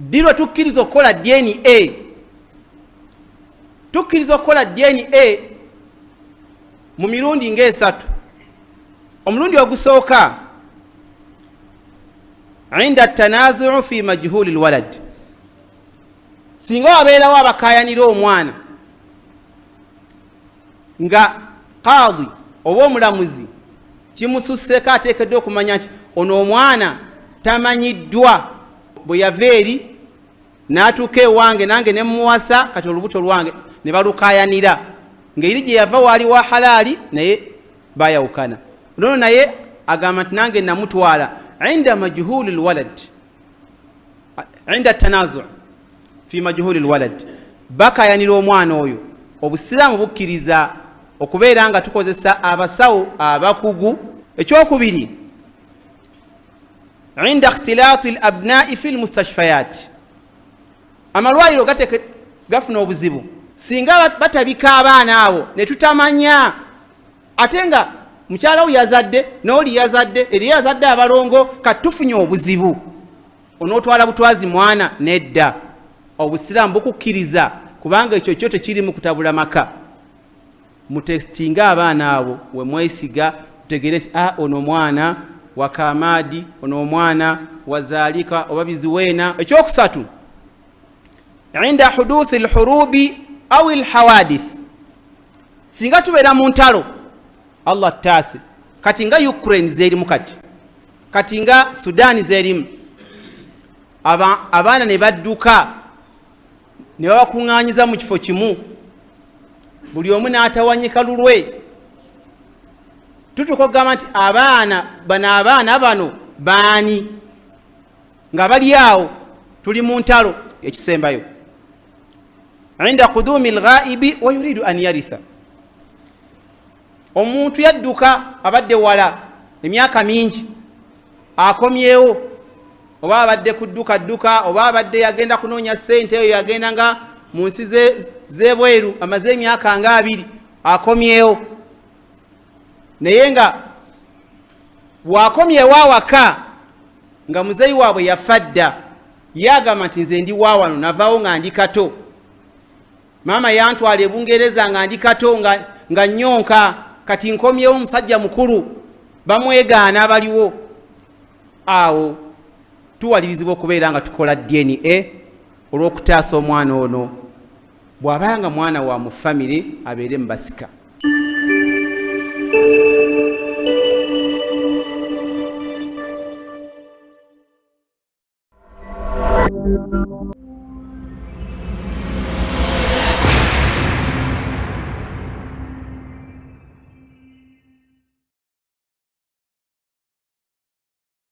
dirwa tukkiriza okukola DNA. Tukkiriza okukola DNA mu mirundi ng'esatu. Omulundi ogusooka inda tanazu'u fi majhuli alwalad, singa wabeerawo abakayanira omwana nga qadi oba omulamuzi kimususseeko ateekeddwa okumanya nti ono omwana tamanyiddwa, bwe yava eri n'atuuka ewange nange ne muwasa kati olubuto lwange ne balukayanira ng'eri gye yava waali wa halaali naye bayawukana. Nono naye agamba nti nange namutwala inda majhuli alwalad, inda tanazu' fi majhuli alwalad, bakayanira omwana oyo. Obusiraamu bukkiriza okubeera nga tukozesa abasawo abakugu. Ekyokubiri, inda ikhtilaati alabnaa'i fi almustashfayat, amalwaliro gafuna obuzibu singa batabika abaana abo ne tutamanya ate nga mukyala we yazadde n'oli yazadde eri yazadde abalongo katufunye obuzibu onootwala butwazi mwana nedda. Obusiraamu bukukkiriza kubanga ekyo kyo tekiri mu kutabula maka. Mutestinga abaana abo we mwesiga tutegere nti ono mwana wa Kamadi, ono mwana wazaalika oba biziweena. Ekyokusatu, inda huduthi alhurubi au alhawadith, singa tubeera mu ntalo Allah taase kati nga Ukraine zerimu kati nga Sudan zerimu, abaana ne badduka ne babakuŋŋaanyiza mu kifo kimu, buli omu n'atawanyika lulwe. Tutuuka okugamba nti abaana bano baani nga bali awo tuli mu ntalo. Ekisembayo inda qudumi alghaibi wa yuridu an yaritha, omuntu yadduka abadde wala emyaka mingi akomyewo, oba abadde kudduka oba abadde yagenda kunoonya ssente eyo yagenda nga mu nsi z'ebweru amaze emyaka nga 2 akomyewo, naye nga wakomyewo awaka nga muzeyi waabwe yafadda, yagamba nti nze ndi waawano navaawo nga ndi kato, maama yantwala ebungereza nga ndi kato nga nnyonka, kati nkomyewo musajja mukulu, bamwegaana abaliwo. Awo tuwalirizibwa okubeera nga tukola DNA olw'okutaasa omwana ono, bw'abanga mwana wa mu famire abeere mu basika.